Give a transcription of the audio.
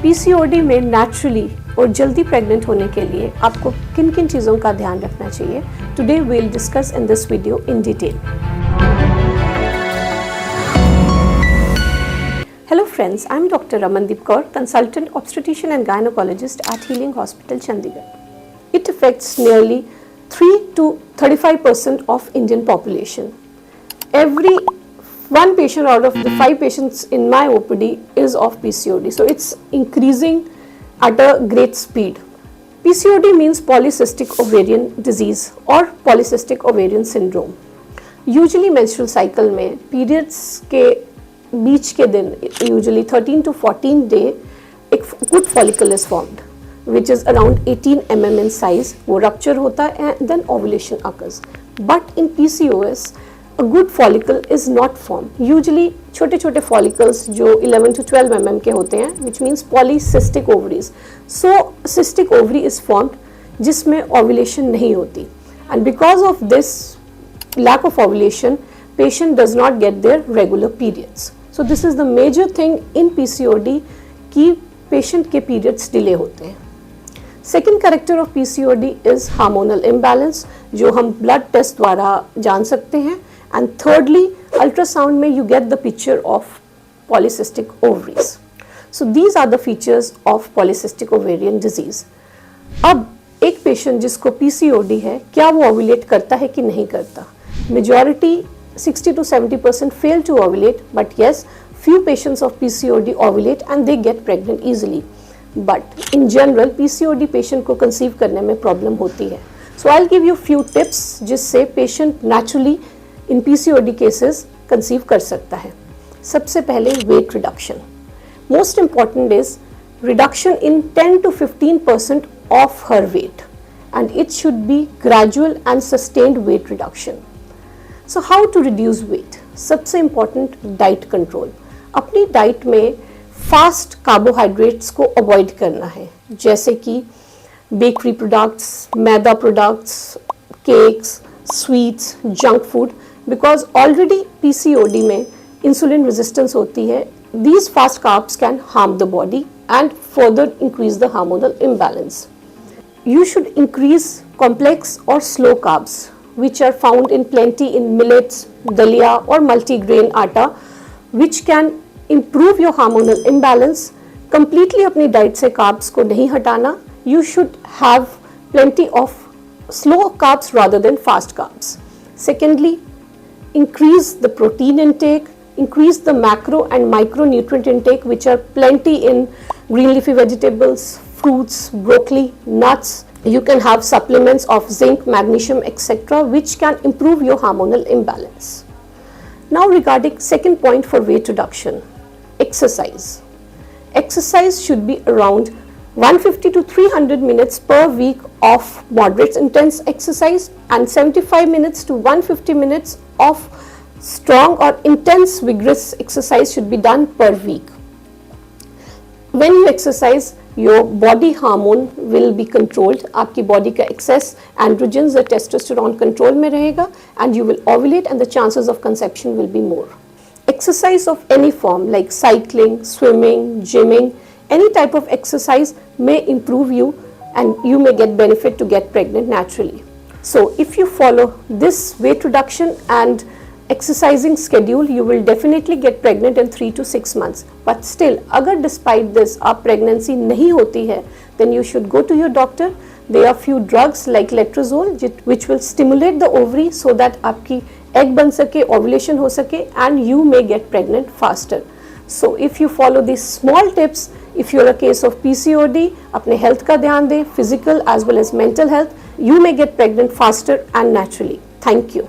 PCOD में naturally और जल्दी प्रेग्नेंट होने के लिए आपको किन किन चीज़ों का ध्यान रखना चाहिए, today we will discuss in this video in detail. Hello friends, I am Dr. Ramandeep Kaur, consultant obstetrician and gynecologist at Healing Hospital, Chandigarh. It affects nearly 3 to 35% of Indian population. Every one patient out of the 5 patients in my OPD is of PCOD. So it's increasing at a great speed. PCOD means polycystic ovarian disease or polycystic ovarian syndrome. Usually menstrual cycle में periods के बीच के दिन usually 13 to 14 day एक good follicle is formed which is around 18 mm in size. वो rupture होता है and then ovulation occurs. But in PCOS a good follicle is not formed. Usually छोटे छोटे follicles जो 11 to 12 mm के होते हैं which means polycystic ovaries. So cystic ovary is formed जिसमें ovulation नहीं होती and because of this lack of ovulation patient does not get their regular periods. So this is the major thing in PCOD कि patient के periods delay होते हैं. Second character of PCOD is hormonal imbalance जो हम blood test द्वारा जान सकते हैं. And thirdly, ultrasound में you get the picture of polycystic ovaries. So these are the features of polycystic ovarian disease. अब एक patient जिसको PCOD है, क्या वो ovulate करता है कि नहीं करता? Majority 60 to 70% fail to ovulate, but yes, few patients of PCOD ovulate and they get pregnant easily. But in general, PCOD patient को conceive करने में problem होती है. So I'll give you few tips जिससे patient naturally in PCOD cases conceive कर सकता है. सबसे पहले weight reduction. Most important is reduction in 10 to 15% of her weight, and it should be gradual and sustained weight reduction. So how to reduce weight? सबसे important diet control. अपनी diet में fast carbohydrates को avoid करना है, जैसे कि bakery products, maida products, cakes, sweets, junk food, because already PCOD में insulin resistance होती है. These fast carbs can harm the body and further increase the hormonal imbalance. You should increase complex or slow carbs, which are found in plenty in millets, dalia or multigrain atta, which can improve your hormonal imbalance. Completely अपनी diet से carbs को नहीं हटाना. You should have plenty of slow carbs rather than fast carbs. Secondly, increase the protein intake, increase the macro and micronutrient intake, which are plenty in green leafy vegetables, fruits, broccoli, nuts. You can have supplements of zinc, magnesium, etc., which can improve your hormonal imbalance. Now regarding second point for weight reduction, exercise. Exercise should be around 150 to 300 minutes per week of moderate intense exercise and 75 minutes to 150 minutes of strong or intense vigorous exercise should be done per week. When you exercise, your body hormone will be controlled. आपकी body का excess androgens or testosterone control में रहेगा and you will ovulate and the chances of conception will be more. Exercise of any form like cycling, swimming, gymming, any type of exercise may improve you and you may get benefit to get pregnant naturally. So if you follow this weight reduction and exercising schedule, you will definitely get pregnant in 3 to 6 months. But still, अगर despite this आप pregnancy नहीं होती है, then you should go to your doctor. There are few drugs like letrozole which will stimulate the ovary so that आपकी egg बन सके, ovulation हो सके and you may get pregnant faster. So if you follow these small tips, if you're a case of PCOD, अपने health का ध्यान दें, physical as well as mental health, you may get pregnant faster and naturally. Thank you.